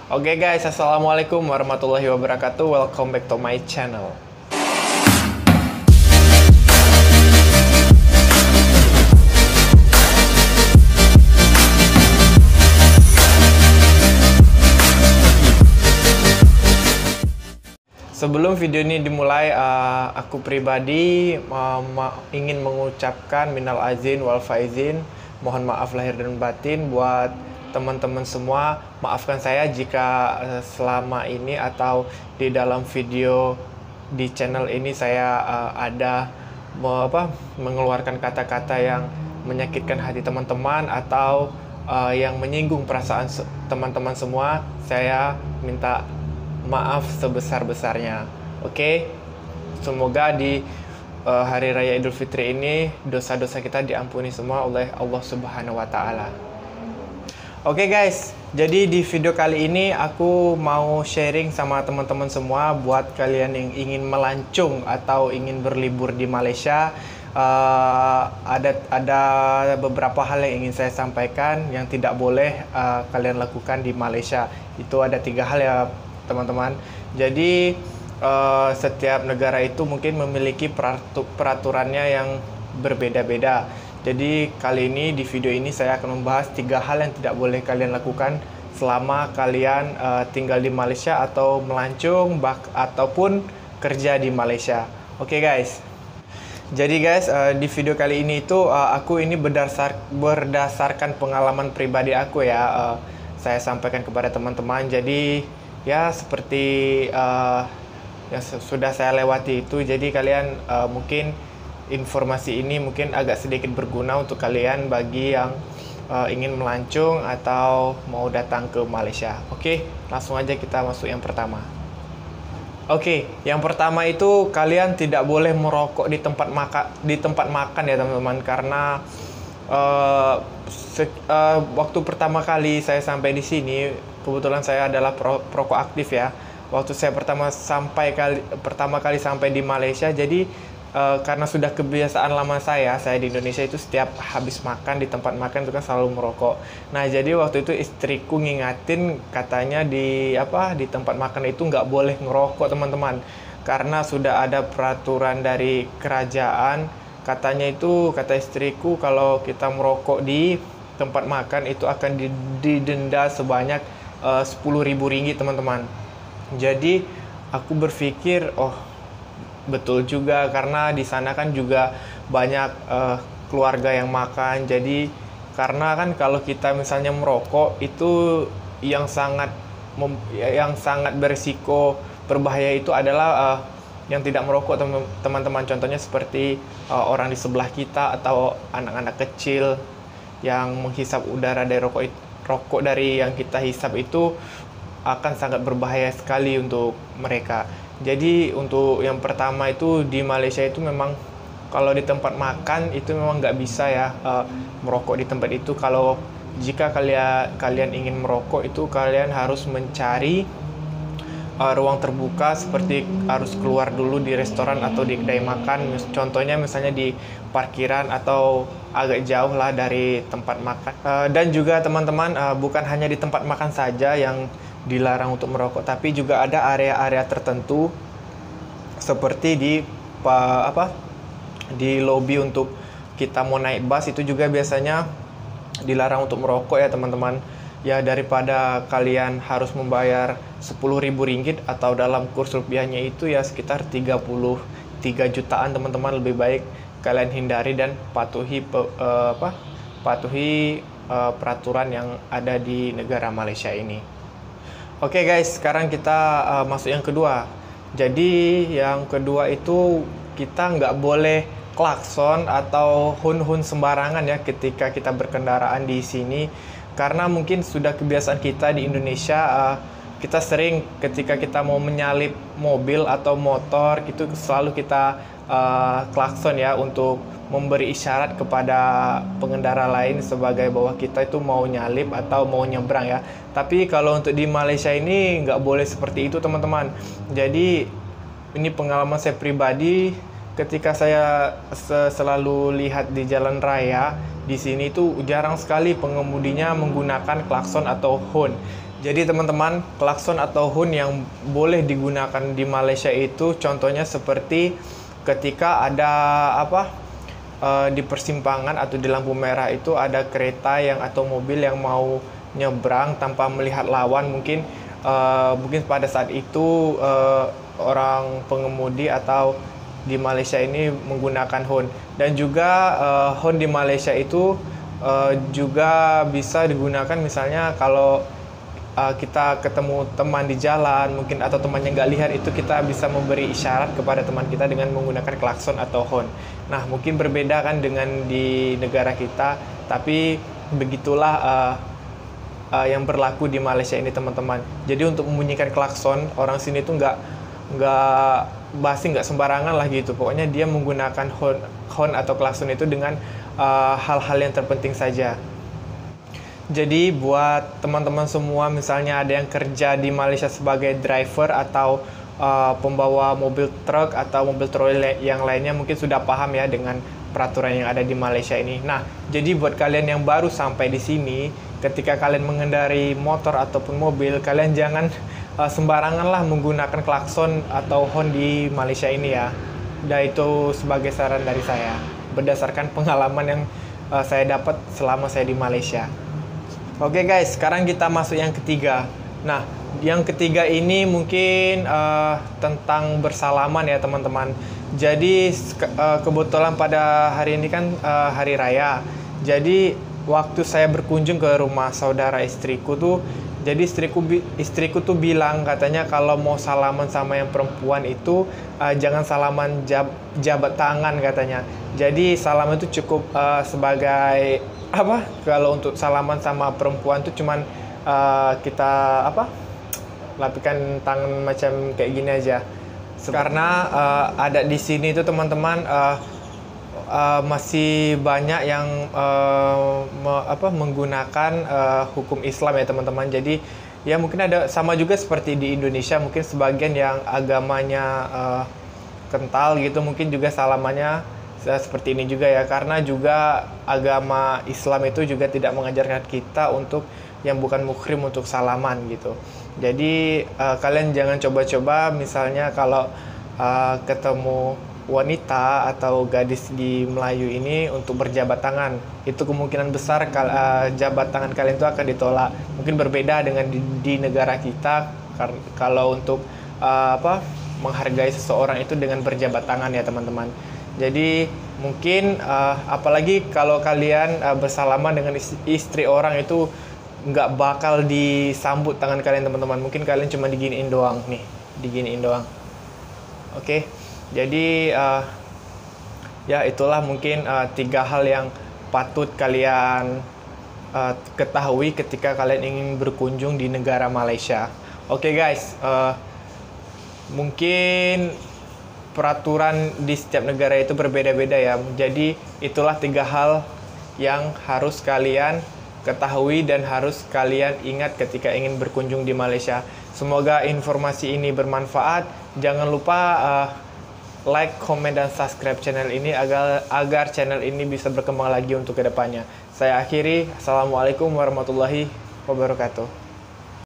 Oke guys, assalamualaikum warahmatullahi wabarakatuh. Welcome back to my channel. Sebelum video ini dimulai, aku pribadi ingin mengucapkan minal aizin wal faizin, mohon maaf lahir dan batin buat teman-teman semua. Maafkan saya jika selama ini atau di dalam video di channel ini saya ada mengeluarkan kata-kata yang menyakitkan hati teman-teman atau yang menyinggung perasaan teman-teman semua. Saya minta maaf sebesar-besarnya. Oke? Semoga di hari raya Idul Fitri ini dosa-dosa kita diampuni semua oleh Allah Subhanahu wa taala. Oke guys, jadi di video kali ini aku mau sharing sama teman-teman semua buat kalian yang ingin melancung atau ingin berlibur di Malaysia. Ada beberapa hal yang ingin saya sampaikan yang tidak boleh kalian lakukan di Malaysia. Itu ada 3 hal ya teman-teman. Jadi setiap negara itu mungkin memiliki peraturannya yang berbeda-beda. Jadi kali ini di video ini saya akan membahas 3 hal yang tidak boleh kalian lakukan selama kalian tinggal di Malaysia atau melancung ataupun kerja di Malaysia. Oke guys. Jadi guys, di video kali ini itu aku ini berdasarkan pengalaman pribadi aku ya. Saya sampaikan kepada teman-teman. Jadi ya seperti yang sudah saya lewati itu, jadi kalian mungkin informasi ini mungkin agak sedikit berguna untuk kalian bagi yang ingin melancung atau mau datang ke Malaysia. Oke, langsung aja kita masuk yang pertama. Oke, yang pertama itu kalian tidak boleh merokok di tempat makan ya teman-teman, karena waktu pertama kali saya sampai di sini, kebetulan saya adalah perokok aktif ya. Waktu saya pertama kali sampai di Malaysia, jadi karena sudah kebiasaan lama saya di Indonesia itu setiap habis makan di tempat makan itu kan selalu merokok. Nah jadi waktu itu istriku ngingatin katanya di tempat makan itu nggak boleh ngerokok teman-teman, karena sudah ada peraturan dari kerajaan. Katanya itu, kata istriku, kalau kita merokok di tempat makan itu akan didenda sebanyak 10.000 ringgit teman-teman. Jadi aku berpikir, oh betul juga, karena di sana kan juga banyak keluarga yang makan. Jadi karena kan kalau kita misalnya merokok itu yang sangat berisiko berbahaya itu adalah yang tidak merokok teman-teman. Contohnya seperti orang di sebelah kita atau anak-anak kecil yang menghisap udara dari rokok dari yang kita hisap itu akan sangat berbahaya sekali untuk mereka. Jadi untuk yang pertama itu di Malaysia itu memang kalau di tempat makan itu memang nggak bisa ya merokok di tempat itu. Kalau jika kalian ingin merokok itu kalian harus mencari ruang terbuka, seperti harus keluar dulu di restoran atau di kedai makan. Contohnya misalnya di parkiran atau agak jauh lah dari tempat makan. Dan juga teman-teman, bukan hanya di tempat makan saja yang dilarang untuk merokok, tapi juga ada area-area tertentu seperti di lobi untuk kita mau naik bus itu juga biasanya dilarang untuk merokok ya teman-teman. Ya daripada kalian harus membayar 10.000 ringgit atau dalam kurs rupiahnya itu ya sekitar 33 jutaan teman-teman, lebih baik kalian hindari dan patuhi peraturan yang ada di negara Malaysia ini. Oke guys, sekarang kita masuk yang kedua. Jadi yang kedua itu kita nggak boleh klakson atau hun-hun sembarangan ya ketika kita berkendaraan di sini. Karena mungkin sudah kebiasaan kita di Indonesia, kita sering ketika kita mau menyalip mobil atau motor itu selalu kita klakson ya untuk memberi isyarat kepada pengendara lain sebagai bahwa kita itu mau nyalip atau mau nyebrang ya. Tapi kalau untuk di Malaysia ini nggak boleh seperti itu teman-teman. Jadi ini pengalaman saya pribadi ketika saya selalu lihat di jalan raya di sini tuh jarang sekali pengemudinya menggunakan klakson atau horn. Jadi teman-teman, klakson atau horn yang boleh digunakan di Malaysia itu contohnya seperti ketika ada di persimpangan atau di lampu merah itu ada kereta yang atau mobil yang mau nyebrang tanpa melihat lawan, mungkin pada saat itu orang pengemudi atau di Malaysia ini menggunakan horn. Dan juga horn di Malaysia itu juga bisa digunakan misalnya kalau kita ketemu teman di jalan mungkin atau teman yang nggak lihat, itu kita bisa memberi isyarat kepada teman kita dengan menggunakan klakson atau horn. Nah, mungkin berbeda kan dengan di negara kita, tapi begitulah yang berlaku di Malaysia ini teman-teman. Jadi untuk membunyikan klakson, orang sini tuh nggak sembarangan lah gitu. Pokoknya dia menggunakan horn atau klakson itu dengan hal-hal yang terpenting saja. Jadi buat teman-teman semua, misalnya ada yang kerja di Malaysia sebagai driver atau pembawa mobil truk atau mobil troli yang lainnya, mungkin sudah paham ya dengan peraturan yang ada di Malaysia ini. Nah, jadi buat kalian yang baru sampai di sini, ketika kalian mengendarai motor ataupun mobil, kalian jangan sembarangan lah menggunakan klakson atau horn di Malaysia ini ya. Dan itu sebagai saran dari saya, berdasarkan pengalaman yang saya dapat selama saya di Malaysia. Oke guys, sekarang kita masuk yang ketiga. Nah, yang ketiga ini mungkin tentang bersalaman ya teman-teman. Jadi kebetulan pada hari ini kan hari raya. Jadi waktu saya berkunjung ke rumah saudara istriku tuh, jadi istriku tuh bilang katanya kalau mau salaman sama yang perempuan itu jangan salaman jabat tangan katanya. Jadi salam itu cukup sebagai kalau untuk salaman sama perempuan tuh cuman kita lapikan tangan macam kayak gini aja. Karena ada di sini tuh teman-teman masih banyak yang menggunakan hukum Islam ya teman-teman. Jadi ya mungkin ada sama juga seperti di Indonesia, mungkin sebagian yang agamanya kental gitu mungkin juga salamannya seperti ini juga ya, karena juga agama Islam itu juga tidak mengajarkan kita untuk yang bukan muhrim untuk salaman gitu. Jadi kalian jangan coba-coba misalnya kalau ketemu wanita atau gadis di Melayu ini untuk berjabat tangan, itu kemungkinan besar jabat tangan kalian itu akan ditolak. Mungkin berbeda dengan di negara kita, kalau untuk menghargai seseorang itu dengan berjabat tangan ya teman-teman. Jadi mungkin apalagi kalau kalian bersalaman dengan istri orang, itu nggak bakal disambut tangan kalian teman-teman. Mungkin kalian cuma diginiin doang nih, diginiin doang. Oke, jadi ya itulah mungkin 3 hal yang patut kalian ketahui ketika kalian ingin berkunjung di negara Malaysia. Oke guys, mungkin peraturan di setiap negara itu berbeda-beda ya. Jadi itulah 3 hal yang harus kalian ketahui dan harus kalian ingat ketika ingin berkunjung di Malaysia. Semoga informasi ini bermanfaat. Jangan lupa like, komen, dan subscribe channel ini agar channel ini bisa berkembang lagi untuk kedepannya. Saya akhiri. Assalamualaikum warahmatullahi wabarakatuh.